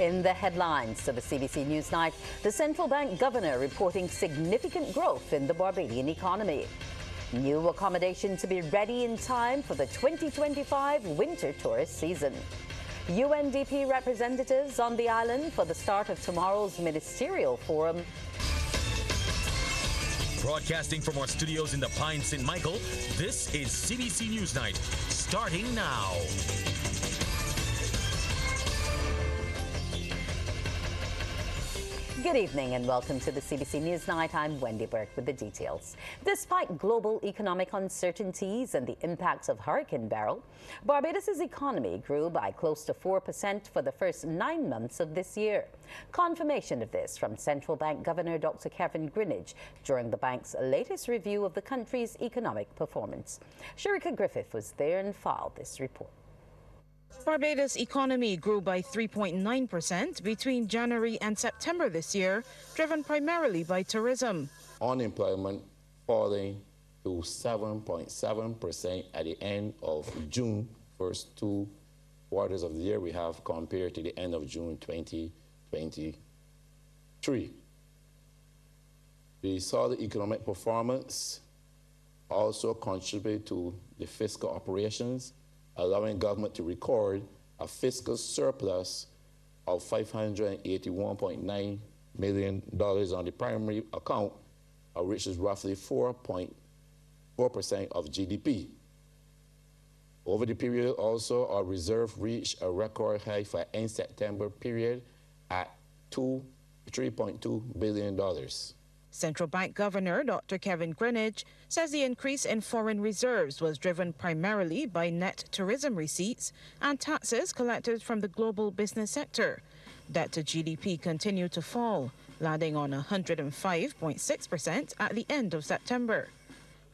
In the headlines of the CBC NewsNight, the central bank governor reporting significant growth in the Barbadian economy. New accommodation to be ready in time for the 2025 winter tourist season. UNDP representatives on the island for the start of tomorrow's Ministerial Forum. Broadcasting from our studios in the Pine St. Michael, this is CBC NewsNight, starting now. Good evening and welcome to the CBC NewsNight. I'm Wendy Burke with the details. Despite global economic uncertainties and the impacts of Hurricane Beryl, Barbados' economy grew by close to 4% for the first 9 months of this year. Confirmation of this from Central Bank Governor Dr. Kevin Greenidge during the bank's latest review of the country's economic performance. Sharika Griffith was there and filed this report. Barbados' economy grew by 3.9% between January and September this year, driven primarily by tourism. Unemployment falling to 7.7% at the end of June, first 2 quarters of the year we have compared to the end of June 2023. The solid economic performance also contributed to the fiscal operations, allowing government to record a fiscal surplus of $581.9 million on the primary account, which is roughly 4.4% of GDP. Over the period also, our reserve reached a record high for end September period at $3.2 billion. Central Bank Governor Dr. Kevin Greenidge says the increase in foreign reserves was driven primarily by net tourism receipts and taxes collected from the global business sector. Debt to GDP continued to fall, landing on 105.6% at the end of September.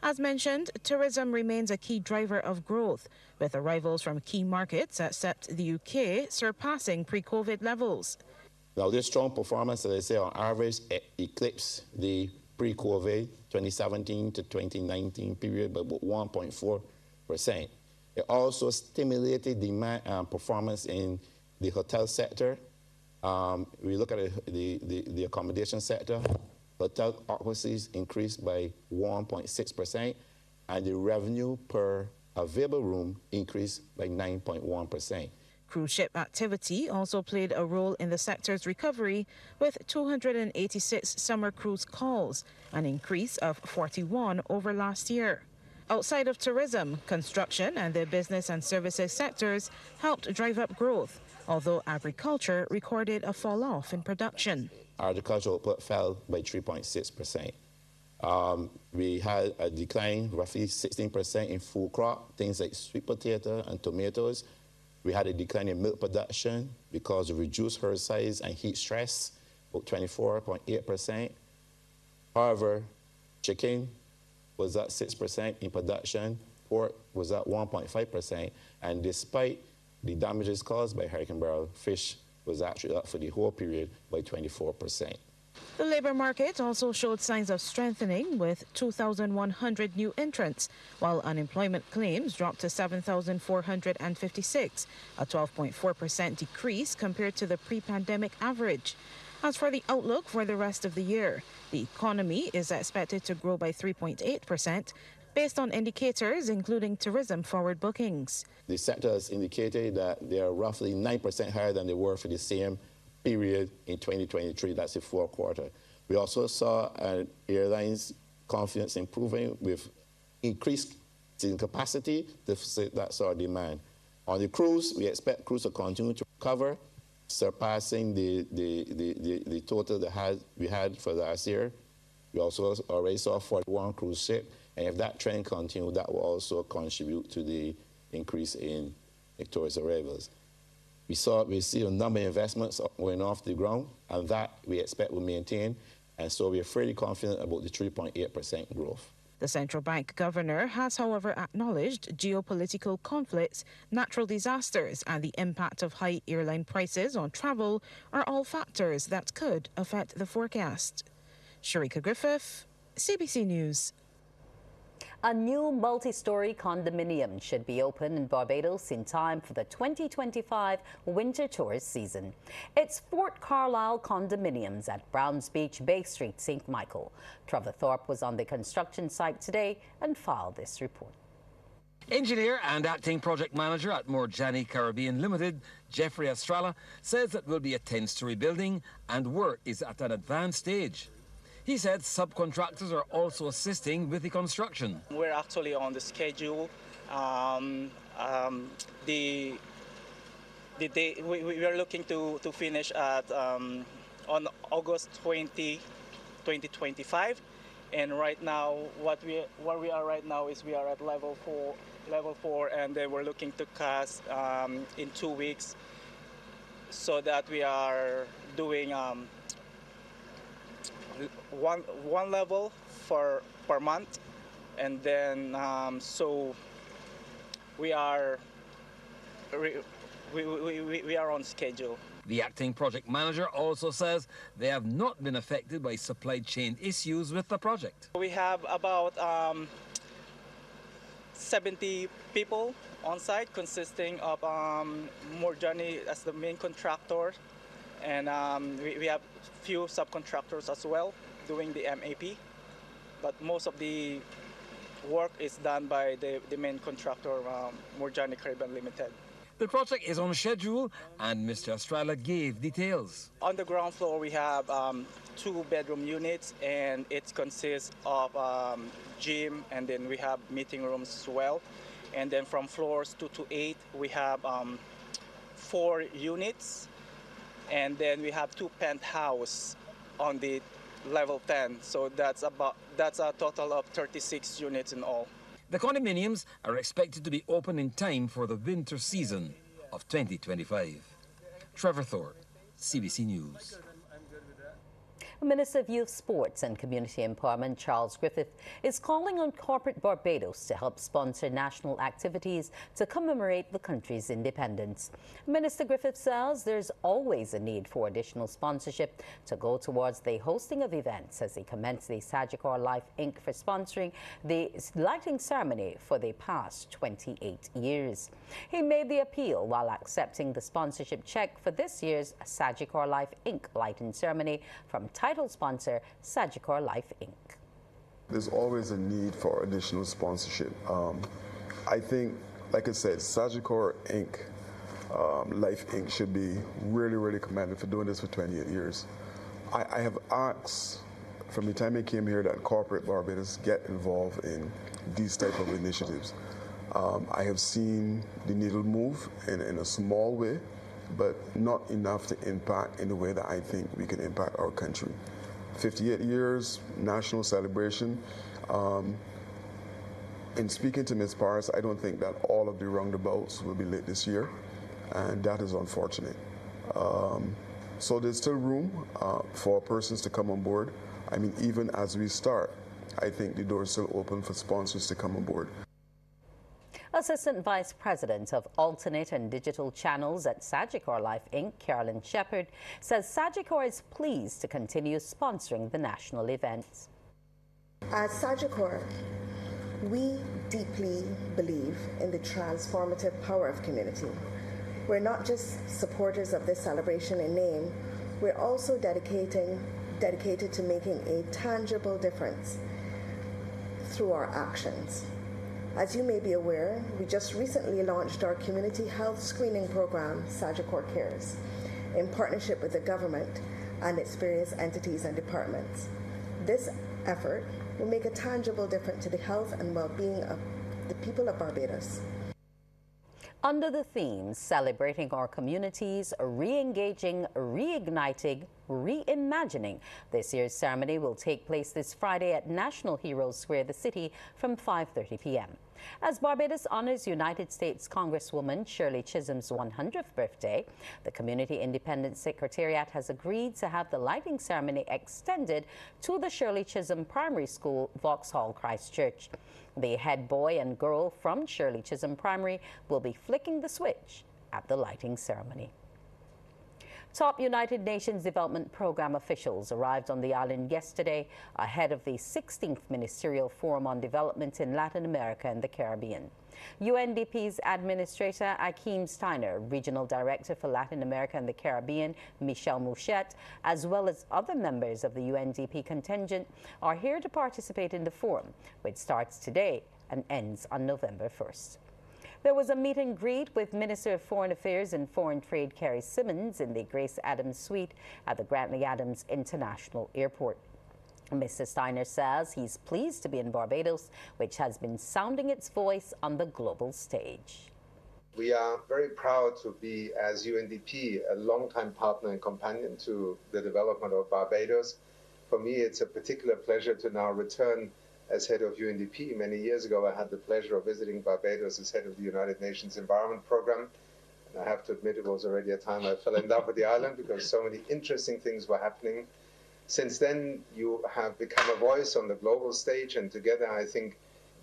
As mentioned, tourism remains a key driver of growth, with arrivals from key markets except the UK surpassing pre-COVID levels. Now, this strong performance, as I say, on average, eclipsed the pre-COVID 2017 to 2019 period by about 1.4%. It also stimulated demand and performance in the hotel sector. We look at the accommodation sector. Hotel occupancies increased by 1.6%, and the revenue per available room increased by 9.1%. Cruise ship activity also played a role in the sector's recovery, with 286 summer cruise calls, an increase of 41 over last year. Outside of tourism, construction and the business and services sectors helped drive up growth, although agriculture recorded a fall-off in production. Agricultural output fell by 3.6%. We had a decline, roughly 16% in food crop, things like sweet potato and tomatoes. We had a decline in milk production because of reduced herd size and heat stress, about 24.8%. However, chicken was at 6% in production, pork was at 1.5%, and despite the damages caused by Hurricane Beryl, fish was actually up for the whole period by 24%. The labor market also showed signs of strengthening, with 2,100 new entrants, while unemployment claims dropped to 7,456, a 12.4% decrease compared to the pre-pandemic average. As for the outlook for the rest of the year, the economy is expected to grow by 3.8%, based on indicators including tourism forward bookings. The sector has indicated that they are roughly 9% higher than they were for the same period in 2023, that's the fourth quarter. We also saw airlines' confidence improving with increased capacity to facilitate that sort of demand. On the cruise, we expect cruise to continue to recover, surpassing the total that we had for last year. We also already saw 41 cruise ships, and if that trend continues, that will also contribute to the increase in tourist arrivals. We see a number of investments going off the ground, and that we expect will maintain, and so we are fairly confident about the 3.8% growth. The central bank governor has, however, acknowledged geopolitical conflicts, natural disasters, and the impact of high airline prices on travel are all factors that could affect the forecast. Sharika Griffith, CBC News. A new multi-story condominium should be open in Barbados in time for the 2025 winter tourist season. It's Fort Carlisle Condominiums at Browns Beach, Bay Street, St. Michael. Trevor Thorpe was on the construction site today and filed this report. Engineer and acting project manager at Morjani Caribbean Limited, Jeffrey Estrella, says it will be a 10-story building and work is at an advanced stage. He said subcontractors are also assisting with the construction. We're actually on the schedule. We are looking to finish at on August 20, 2025. And right now, where we are right now is we are at level four, and then we're looking to cast in 2 weeks, so that we are doing one level per month, and then so we are on schedule. The acting project manager also says they have not been affected by supply chain issues with the project. We have about 70 people on site, consisting of Morjani as the main contractor, and we have few subcontractors as well doing the MAP, but most of the work is done by the main contractor, Morjani Caribbean Limited. The project is on schedule, and Mr. Estrella gave details. On the ground floor, we have 2-bedroom units, and it consists of gym, and then we have meeting rooms as well. And then from floors 2 to 8, we have 4 units, and then we have 2 penthouses on the level 10. So that's a total of 36 units in all. The condominiums are expected to be open in time for the winter season of 2025. Trevor Thorpe, CBC News. Minister of Youth, Sports and Community Empowerment Charles Griffith is calling on corporate Barbados to help sponsor national activities to commemorate the country's independence. Minister Griffith says there's always a need for additional sponsorship to go towards the hosting of events as he commends the Sectoral Life Inc. for sponsoring the lighting ceremony for the past 28 years. He made the appeal while accepting the sponsorship check for this year's Sectoral Life Inc. lighting ceremony from title sponsor Sectoral Life Inc. There's always a need for additional sponsorship. I think, like I said, Sectoral Inc., Life Inc. should be really commended for doing this for 28 years. I have asked from the time I came here that corporate Barbados get involved in these type of initiatives. I have seen the needle move in a small way, but not enough to impact in the way that I think we can impact our country. 58 years, national celebration. In speaking to Ms. Paris, I don't think that all of the roundabouts will be lit this year, and that is unfortunate. So there's still room for persons to come on board. I mean, even as we start, I think the door is still open for sponsors to come on board. Assistant Vice President of Alternate and Digital Channels at Sectoral Life Inc., Carolyn Shepard, says Sectoral is pleased to continue sponsoring the national events. At Sectoral, we deeply believe in the transformative power of community. We're not just supporters of this celebration in name, we're also dedicated to making a tangible difference through our actions. As you may be aware, we just recently launched our community health screening program, Sectoral Cares, in partnership with the government and its various entities and departments. This effort will make a tangible difference to the health and well-being of the people of Barbados. Under the theme Celebrating Our Communities, Re-engaging, Reigniting, Reimagining, this year's ceremony will take place this Friday at National Heroes Square, the city, from 5:30 p.m. As Barbados honors United States Congresswoman Shirley Chisholm's 100th birthday, the Community Independence Secretariat has agreed to have the lighting ceremony extended to the Shirley Chisholm Primary School, Vauxhall Christchurch. The head boy and girl from Shirley Chisholm Primary will be flicking the switch at the lighting ceremony. Top United Nations Development Programme officials arrived on the island yesterday ahead of the 16th Ministerial Forum on Development in Latin America and the Caribbean. UNDP's Administrator Akeem Steiner, Regional Director for Latin America and the Caribbean Michelle Mouchette, as well as other members of the UNDP contingent, are here to participate in the forum, which starts today and ends on November 1st. There was a meet and greet with Minister of Foreign Affairs and Foreign Trade Kerry Simmons in the Grace Adams Suite at the Grantley Adams International Airport. Mr. Steiner says he's pleased to be in Barbados, which has been sounding its voice on the global stage. We are very proud to be, as UNDP, a longtime partner and companion to the development of Barbados. For me, it's a particular pleasure to now return as head of UNDP. Many years ago, I had the pleasure of visiting Barbados as head of the United Nations Environment Programme. And I have to admit, it was already a time I fell in love with the island because so many interesting things were happening. Since then, you have become a voice on the global stage, and together I think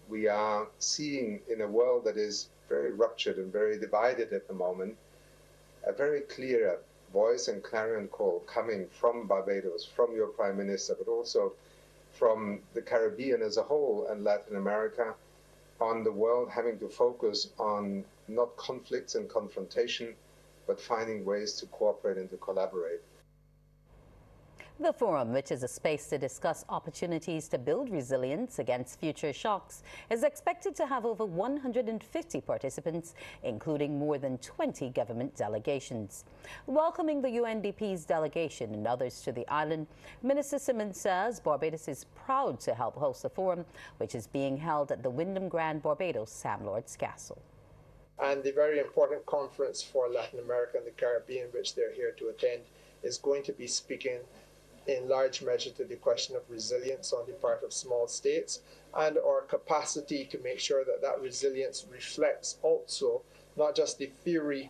we are seeing, in a world that is very ruptured and very divided at the moment, a very clear voice and clarion call coming from Barbados, from your Prime Minister, but also from the Caribbean as a whole and Latin America, on the world having to focus on not conflicts and confrontation, but finding ways to cooperate and to collaborate. The forum, which is a space to discuss opportunities to build resilience against future shocks, is expected to have over 150 participants, including more than 20 government delegations. Welcoming the UNDP's delegation and others to the island, Minister Simmons says Barbados is proud to help host the forum, which is being held at the Wyndham Grand Barbados Sam Lord's Castle. And the very important conference for Latin America and the Caribbean, which they're here to attend, is going to be speaking in large measure to the question of resilience on the part of small states and our capacity to make sure that that resilience reflects also not just the theory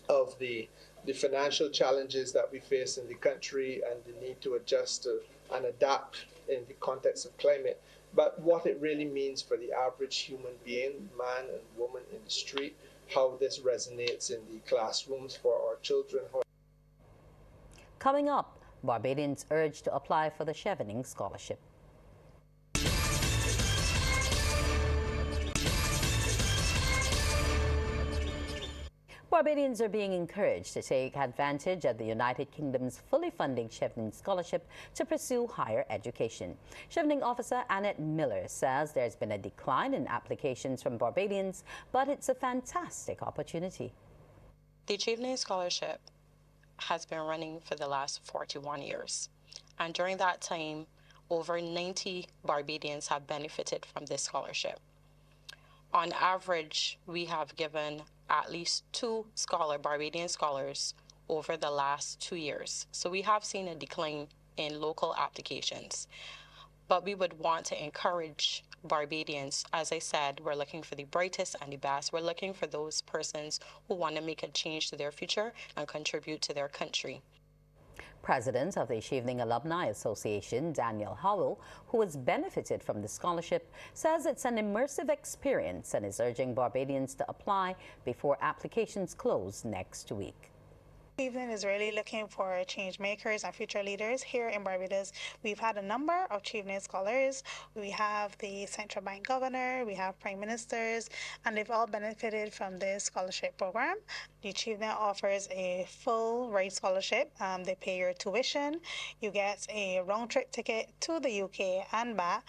of the financial challenges that we face in the country and the need to adjust and adapt in the context of climate, but what it really means for the average human being, man and woman in the street, how this resonates in the classrooms for our children. Coming up, Barbadians urged to apply for the Chevening scholarship. Barbadians are being encouraged to take advantage of the United Kingdom's fully funding Chevening scholarship to pursue higher education. Chevening officer Annette Miller says there's been a decline in applications from Barbadians, but it's a fantastic opportunity. The Chevening scholarship has been running for the last 41 years. And during that time, over 90 Barbadians have benefited from this scholarship. On average, we have given at least 2 Barbadian scholars over the last 2 years. So we have seen a decline in local applications. But we would want to encourage Barbadians. As I said, we're looking for the brightest and the best. We're looking for those persons who want to make a change to their future and contribute to their country. President of the Chevening Alumni Association, Daniel Howell, who has benefited from the scholarship, says it's an immersive experience and is urging Barbadians to apply before applications close next week. Chevening is really looking for change makers and future leaders. Here in Barbados, we've had a number of Chevening scholars. We have the central bank governor, we have prime ministers, and they've all benefited from this scholarship program. The Chevening offers a full ride scholarship. They pay your tuition. You get a round trip ticket to the UK and back.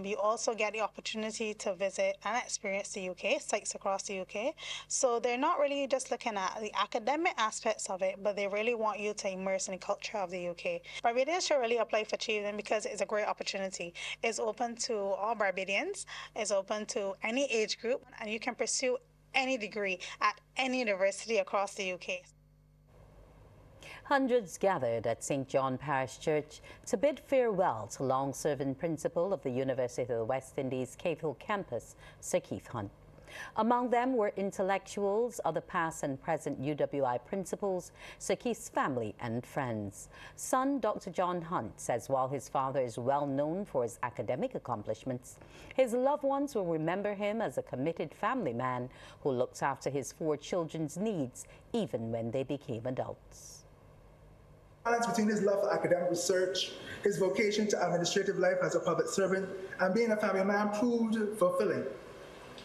You also get the opportunity to visit and experience the UK, sites across the UK. So they're not really just looking at the academic aspects of it, but they really want you to immerse in the culture of the UK. Barbadians should really apply for Chevening because it's a great opportunity. It's open to all Barbadians, it's open to any age group, and you can pursue any degree at any university across the UK. Hundreds gathered at St. John Parish Church to bid farewell to long-serving principal of the University of the West Indies Cave Hill campus, Sir Keith Hunte. Among them were intellectuals, other past and present UWI principals, Sir Keith's family and friends. Son Dr. John Hunte says while his father is well known for his academic accomplishments, his loved ones will remember him as a committed family man who looked after his 4 children's needs even when they became adults. balance between his love for academic research, his vocation to administrative life as a public servant, and being a family man proved fulfilling.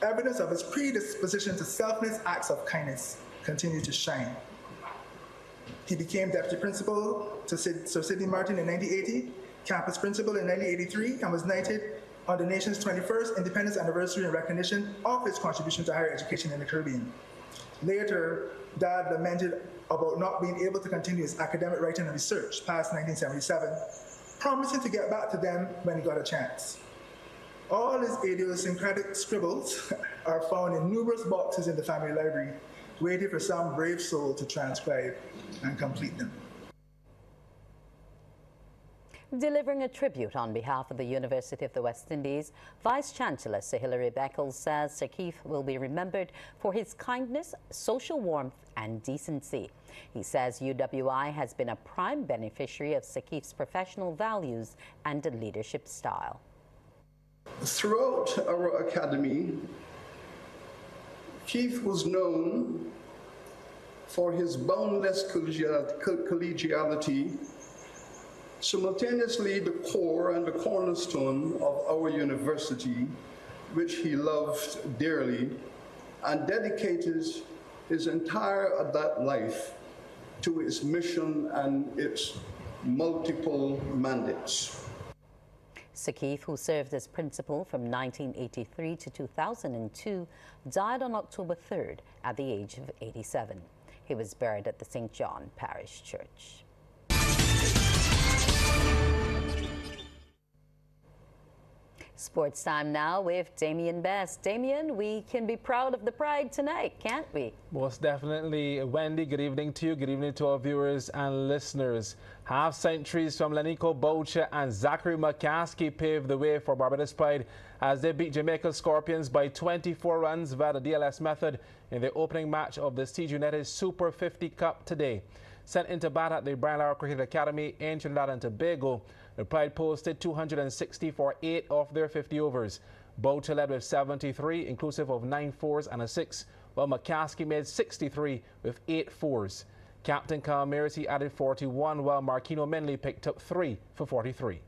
Evidence of his predisposition to selfless acts of kindness continued to shine. He became deputy principal to Sir Sidney Martin in 1980, campus principal in 1983, and was knighted on the nation's 21st independence anniversary in recognition of his contribution to higher education in the Caribbean. Later, Dad lamented about not being able to continue his academic writing and research past 1977, promising to get back to them when he got a chance. All his idiosyncratic scribbles are found in numerous boxes in the family library, waiting for some brave soul to transcribe and complete them. Delivering a tribute on behalf of the University of the West Indies, Vice-Chancellor Sir Hilary Beckles says Sir Keith will be remembered for his kindness, social warmth and decency. He says UWI has been a prime beneficiary of Sir Keith's professional values and leadership style. Throughout our academy, Keith was known for his boundless collegiality, simultaneously the core and the cornerstone of our university, which he loved dearly, and dedicated his entire adult life to its mission and its multiple mandates. Sir Keith, who served as principal from 1983 to 2002, died on October 3rd at the age of 87. He was buried at the St. John Parish Church. Sports time now with Damien Best. Damien, we can be proud of the Pride tonight, can't we? Most definitely. Wendy, good evening to you. Good evening to our viewers and listeners. Half centuries from Lenico Boucher and Zachary McCaskey paved the way for Barbados Pride as they beat Jamaica Scorpions by 24 runs via the DLS method in the opening match of the Siege United Super 50 Cup today. Sent into bat at the Brian Lara Cricket Academy in Trinidad and Tobago, the Pride posted 260 for 8 of their 50 overs. Boucher led with 73, inclusive of 9 fours and a 6, while McCaskey made 63 with 8 fours. Captain Carl Mercy added 41, while Marquino Menley picked up 3 for 43.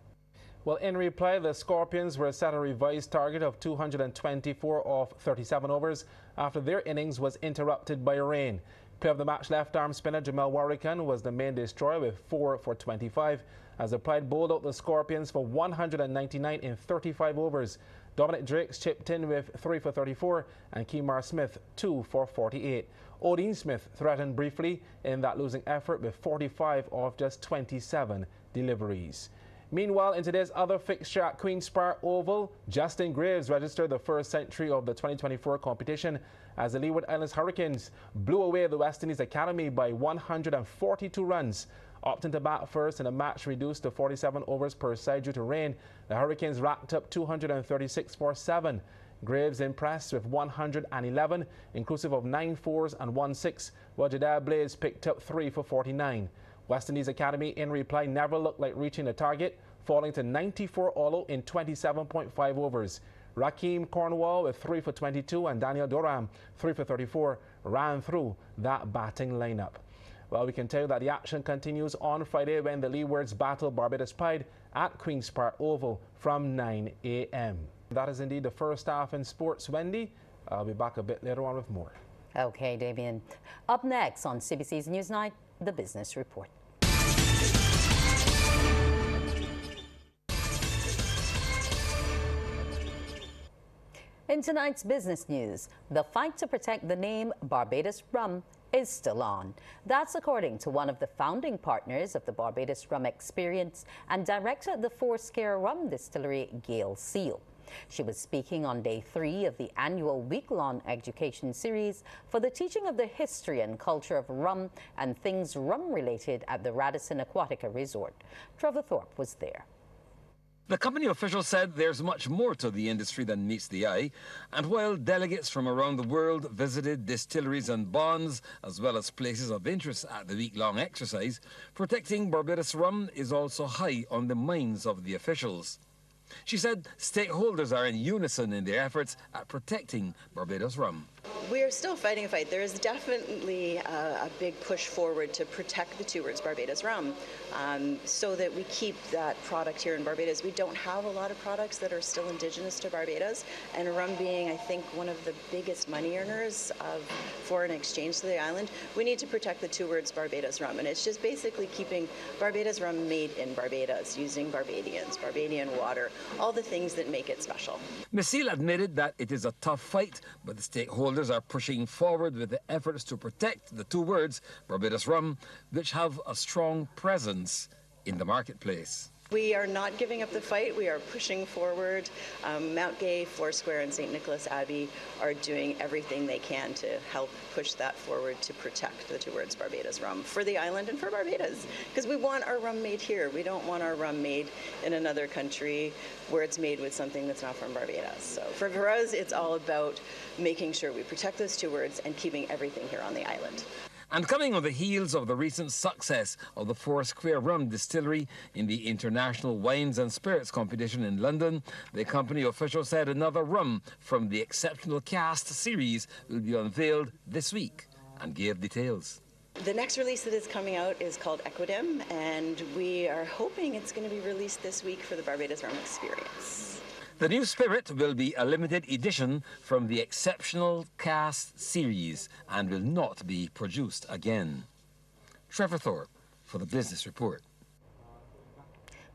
Well, in reply, the Scorpions were set a revised target of 224 off 37 overs after their innings was interrupted by rain. Player of the match left-arm spinner Jamel Warrican was the main destroyer with 4 for 25 as the Pride bowled out the Scorpions for 199 in 35 overs. Dominic Drakes chipped in with 3 for 34 and Kemar Smith 2 for 48. Odin Smith threatened briefly in that losing effort with 45 off just 27 deliveries. Meanwhile, in today's other fixture at Queen's Park Oval, Justin Graves registered the first century of the 2024 competition as the Leeward Islands Hurricanes blew away the West Indies Academy by 142 runs. Opting to bat first in a match reduced to 47 overs per side due to rain, the Hurricanes racked up 236 for 7. Graves impressed with 111, inclusive of 9 fours and 1 6, while Jedediah Blaze picked up 3 for 49. West Indies Academy, in reply, never looked like reaching the target, falling to 94 all in 27.5 overs. Rakeem Cornwall with 3 for 22 and Daniel Doram 3 for 34 ran through that batting lineup. Well, we can tell you that the action continues on Friday when the Leewards battle Barbados Pride at Queen's Park Oval from 9 a.m. That is indeed the first half in sports. Wendy, I'll be back a bit later on with more. Okay, Damien. Up next on CBC's Newsnight, the Business Report. In tonight's business news, the fight to protect the name Barbados Rum is still on. That's according to one of the founding partners of the Barbados Rum Experience and director of the Foursquare Rum Distillery, Gail Seal. She was speaking on day 3 of the annual week-long education series for the teaching of the history and culture of rum and things rum-related at the Radisson Aquatica Resort. Trevor Thorpe was there. The company official said there's much more to the industry than meets the eye, and while delegates from around the world visited distilleries and bonds, as well as places of interest at the week-long exercise, protecting Barbados rum is also high on the minds of the officials. She said stakeholders are in unison in their efforts at protecting Barbados rum. We're still fighting a fight. There is definitely a big push forward to protect the two words Barbados rum, so that we keep that product here in Barbados. We don't have a lot of products that are still indigenous to Barbados, and rum being, I think, one of the biggest money earners of foreign exchange to the island, we need to protect the two words Barbados rum. And it's just basically keeping Barbados rum made in Barbados, using Barbadians, Barbadian water, all the things that make it special. Ms. Seal admitted that it is a tough fight, but the stakeholders are pushing forward with the efforts to protect the two words Barbados rum, which have a strong presence in the marketplace. We are not giving up the fight. We are pushing forward. Mount Gay, Foursquare, and St. Nicholas Abbey are doing everything they can to help push that forward to protect the two words Barbados rum for the island and for Barbados. Because we want our rum made here. We don't want our rum made in another country where it's made with something that's not from Barbados. So for us, it's all about making sure we protect those two words and keeping everything here on the island. And coming on the heels of the recent success of the Foursquare Rum Distillery in the International Wines and Spirits Competition in London, the company official said another rum from the Exceptional Cast series will be unveiled this week and gave details. The next release that is coming out is called Equidim, and we are hoping it's going to be released this week for the Barbados Rum Experience. The new spirit will be a limited edition from the Exceptional Cast series and will not be produced again. Trevor Thorpe for the Business Report.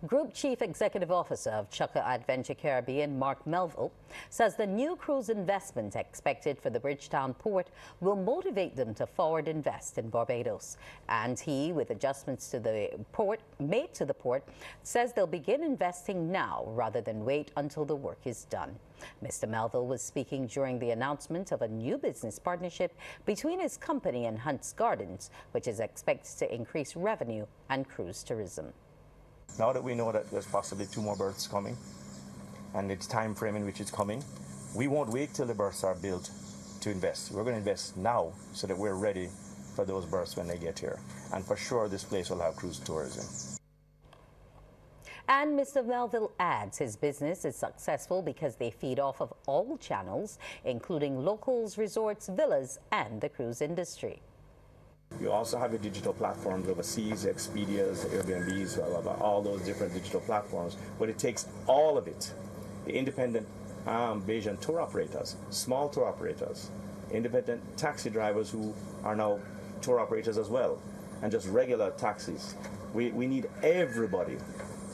Group Chief Executive Officer of Chukka Adventure Caribbean, Mark Melville, says the new cruise investment expected for the Bridgetown port will motivate them to forward invest in Barbados. And he, with adjustments to the port made to the port, says they'll begin investing now rather than wait until the work is done. Mr. Melville was speaking during the announcement of a new business partnership between his company and Hunte's Gardens, which is expected to increase revenue and cruise tourism. Now that we know that there's possibly 2 more berths coming, and it's time frame in which it's coming, we won't wait till the berths are built to invest. We're going to invest now so that we're ready for those berths when they get here. And for sure, this place will have cruise tourism. And Mr. Melville adds his business is successful because they feed off of all channels, including locals, resorts, villas, and the cruise industry. You also have your digital platforms overseas, Expedias, Airbnbs, blah, blah, blah, all those different digital platforms. But it takes all of it. The independent Bayesian tour operators, small tour operators, independent taxi drivers who are now tour operators as well, and just regular taxis. We need everybody.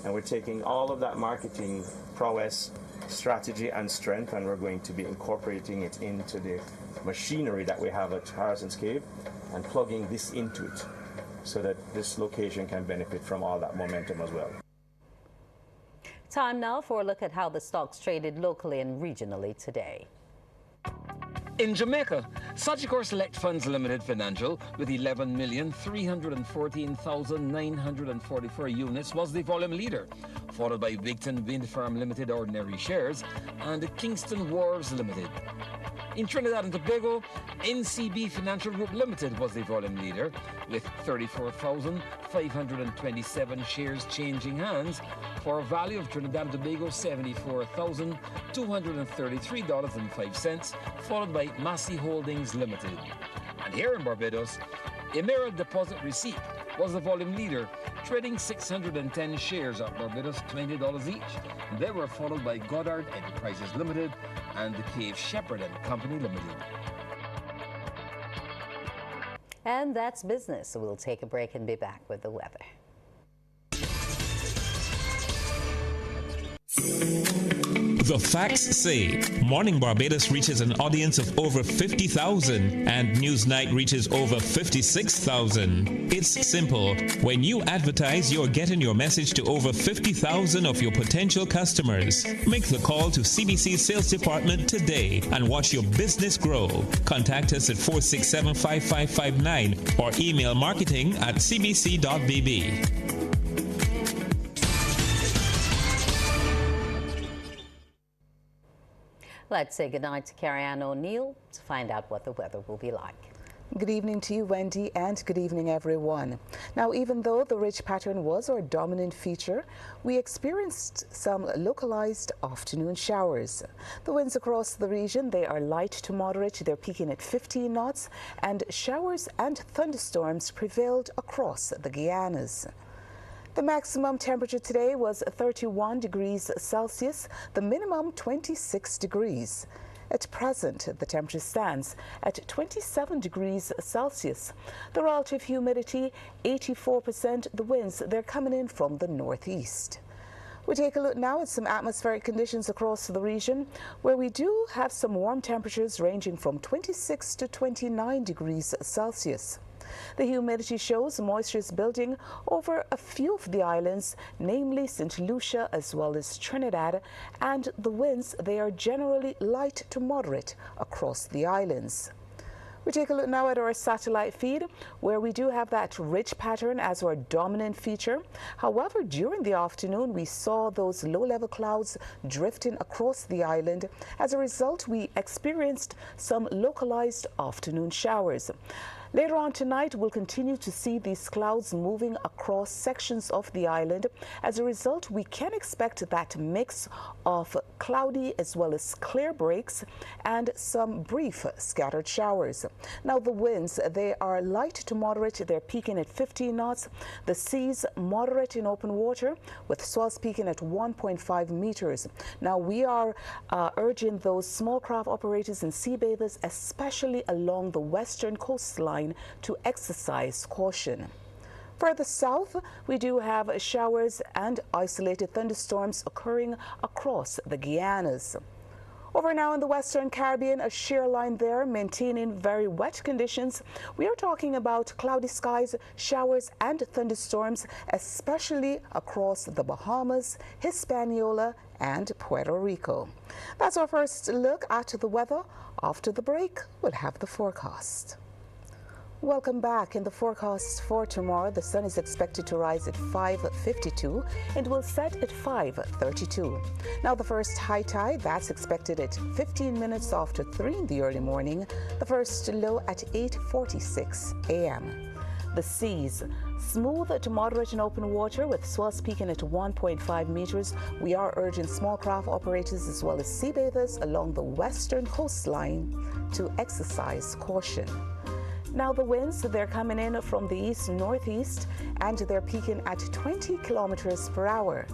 And we're taking all of that marketing prowess, strategy, and strength, and we're going to be incorporating it into the machinery that we have at Harrison's Cave, and plugging this into it so that this location can benefit from all that momentum as well. Time now for a look at how the stocks traded locally and regionally today. In Jamaica, Sagicor Select Funds Limited Financial with 11,314,944 units was the volume leader, followed by Wigton Wind Farm Limited Ordinary Shares and Kingston Wharves Limited. In Trinidad and Tobago, NCB Financial Group Limited was the volume leader with 34,527 shares changing hands for a value of Trinidad and Tobago $74,233.05, followed by Massey Holdings Limited. And here in Barbados, Emerald Deposit Receipt was the volume leader, trading 610 shares at Barbados $20 each. They were followed by Goddard Enterprises Limited and the Cave Shepherd and Company Limited. And that's business. So we'll take a break and be back with the weather. The facts say Morning Barbados reaches an audience of over 50,000 and Newsnight reaches over 56,000. It's simple. When you advertise, you're getting your message to over 50,000 of your potential customers. Make the call to CBC Sales Department today and watch your business grow. Contact us at 467-5559 or email marketing@cbc.bb. Let's say goodnight to Carrie Ann O'Neill to find out what the weather will be like. Good evening to you, Wendy, and good evening, everyone. Now, even though the ridge pattern was our dominant feature, we experienced some localized afternoon showers. The winds across the region, they are light to moderate. They're peaking at 15 knots, and showers and thunderstorms prevailed across the Guianas. The maximum temperature today was 31 degrees Celsius, the minimum 26 degrees. At present, the temperature stands at 27 degrees Celsius. The relative humidity, 84%. The winds, they're coming in from the northeast. We take a look now at some atmospheric conditions across the region, where we do have some warm temperatures ranging from 26 to 29 degrees Celsius. The humidity shows moisture is building over a few of the islands, namely St. Lucia as well as Trinidad, and the winds, they are generally light to moderate across the islands. We take a look now at our satellite feed, where we do have that ridge pattern as our dominant feature. However, during the afternoon, we saw those low-level clouds drifting across the island. As a result, we experienced some localized afternoon showers. Later on tonight, we'll continue to see these clouds moving across sections of the island. As a result, we can expect that mix of cloudy as well as clear breaks and some brief scattered showers. Now, the winds, they are light to moderate. They're peaking at 15 knots. The seas moderate in open water, with swells peaking at 1.5 meters. Now, we are urging those small craft operators and sea bathers, especially along the western coastline, to exercise caution. Further south, we do have showers and isolated thunderstorms occurring across the Guianas. Over now in the Western Caribbean, a shear line there maintaining very wet conditions. We are talking about cloudy skies, showers and thunderstorms, especially across the Bahamas, Hispaniola and Puerto Rico. That's our first look at the weather. After the break, we'll have the forecast. Welcome back. In the forecast for tomorrow, the sun is expected to rise at 5:52 and will set at 5:32. Now, the first high tide, that's expected at 15 minutes after 3 in the early morning. The first low at 8:46 a.m. The seas, smooth to moderate in open water, with swells peaking at 1.5 meters. We are urging small craft operators as well as sea bathers along the western coastline to exercise caution. Now, the winds, they're coming in from the east-northeast, and they're peaking at 20 kilometers per hour.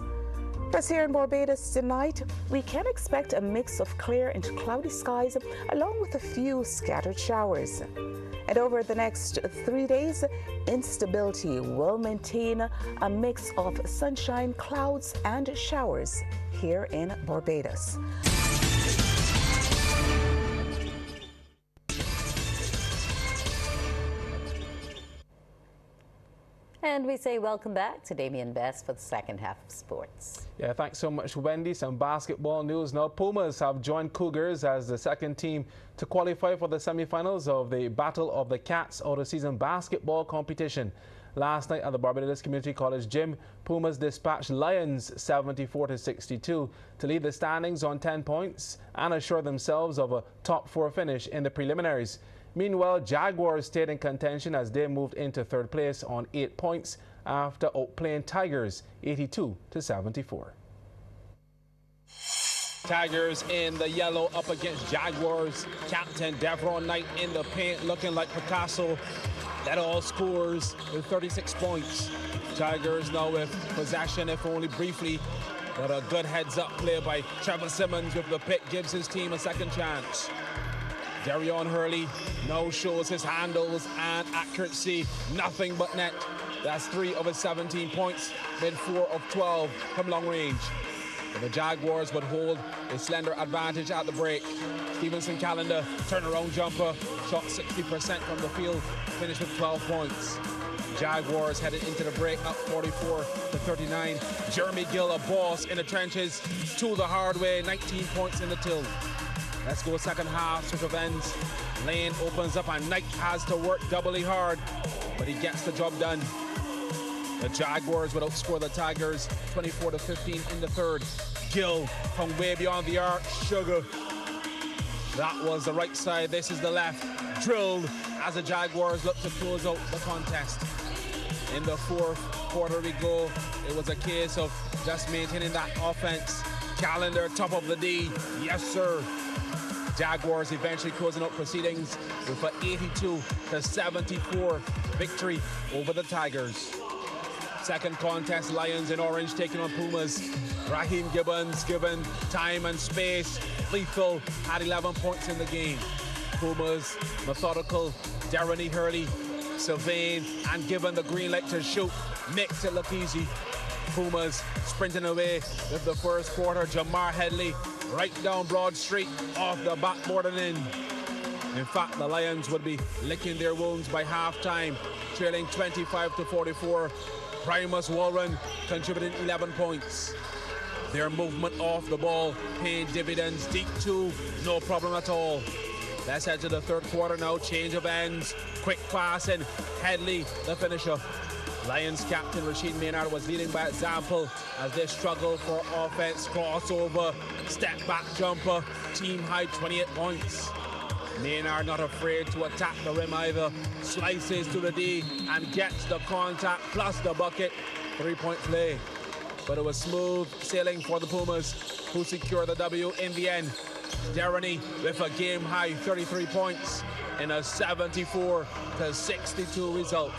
Plus, here in Barbados tonight, we can expect a mix of clear and cloudy skies, along with a few scattered showers. And over the next 3 days, instability will maintain a mix of sunshine, clouds, and showers here in Barbados. And we say welcome back to Damian Best for the second half of sports. Yeah, thanks so much, Wendy. Some basketball news now. Pumas have joined Cougars as the second team to qualify for the semifinals of the Battle of the Cats out-of-season basketball competition. Last night at the Barbados Community College gym, Pumas dispatched Lions 74-62 to lead the standings on 10 points and assure themselves of a top 4 finish in the preliminaries. Meanwhile, Jaguars stayed in contention as they moved into third place on 8 points after outplaying Tigers 82-74. Tigers in the yellow up against Jaguars. Captain Devron Knight in the paint looking like Picasso. That all scores with 36 points. Tigers now with possession, if only briefly, but a good heads-up play by Trevor Simmons with the pick gives his team a second chance. Darion Hurley now shows his handles and accuracy, nothing but net. That's 3 of his 17 points, made 4 of 12 from long range. But the Jaguars would hold a slender advantage at the break. Stevenson Calendar, turnaround jumper, shot 60% from the field, finished with 12 points. Jaguars headed into the break up 44-39. Jeremy Gill, a boss in the trenches, to the hard way, 19 points in the till. Let's go second half, switch of ends. Lane opens up and Knight has to work doubly hard, but he gets the job done. The Jaguars would outscore the Tigers 24-15 in the third. Gill from way beyond the arc, Sugar. That was the right side, this is the left. Drilled as the Jaguars look to close out the contest. In the fourth quarter we go, it was a case of just maintaining that offense. Calendar top of the D, yes sir. Jaguars eventually closing out proceedings with an 82-74 victory over the Tigers. Second contest, Lions in orange taking on Pumas. Raheem Gibbons given time and space. Lethal had 11 points in the game. Pumas methodical, Darren Hurley, Sylvain, and given the green light to shoot, makes it look easy. Pumas sprinting away with the first quarter. Jamar Headley right down Broad Street off the backboard and in. In fact, the Lions would be licking their wounds by halftime, trailing 25-44. Primus Walren contributing 11 points. Their movement off the ball paying dividends. Deep two, no problem at all. Let's head to the third quarter now. Change of ends, quick passing. Headley, the finisher. Lions captain Rashid Maynard was leading by example as they struggle for offense. Crossover, step back jumper, team high 28 points. Maynard not afraid to attack the rim either. Slices to the D and gets the contact plus the bucket. 3-point play. But it was smooth sailing for the Pumas, who secured the W in the end. Derony with a game high 33 points in a 74-62 result.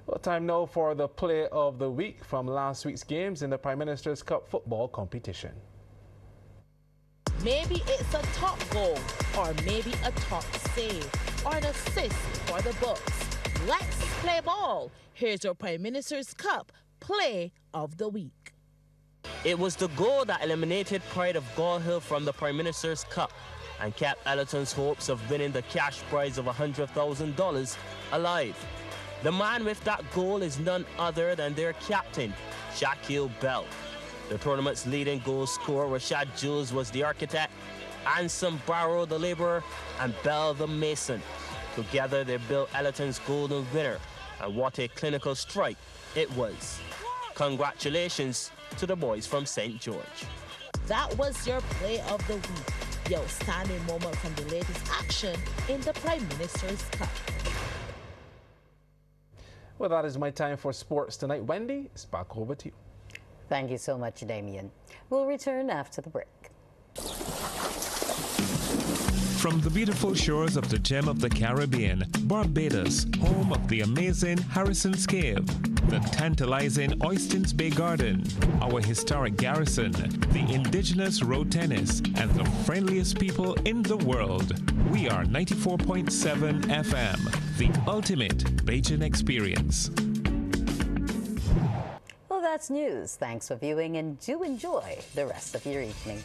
Well, time now for the play of the week from last week's games in the Prime Minister's Cup football competition. Maybe it's a top goal, or maybe a top save, or an assist for the Bucks. Let's play ball. Here's your Prime Minister's Cup play of the week. It was the goal that eliminated Pride of Gall Hill from the Prime Minister's Cup and kept Ellerton's hopes of winning the cash prize of $100,000 alive. The man with that goal is none other than their captain, Shaquille Bell. The tournament's leading goal scorer, Rashad Jules, was the architect, Anson Barrow the laborer, and Bell the mason. Together they built Ellerton's golden winner, and what a clinical strike it was. Congratulations to the boys from St. George. That was your play of the week, the outstanding moment from the latest action in the Prime Minister's Cup. Well, that is my time for sports tonight. Wendy, it's back over to you. Thank you so much, Damien. We'll return after the break. From the beautiful shores of the gem of the Caribbean, Barbados, home of the amazing Harrison's Cave, the tantalizing Oystins Bay Garden, our historic garrison, the indigenous road tennis, and the friendliest people in the world. We are 94.7 FM, the ultimate Bajan experience. Well, that's news. Thanks for viewing and do enjoy the rest of your evening.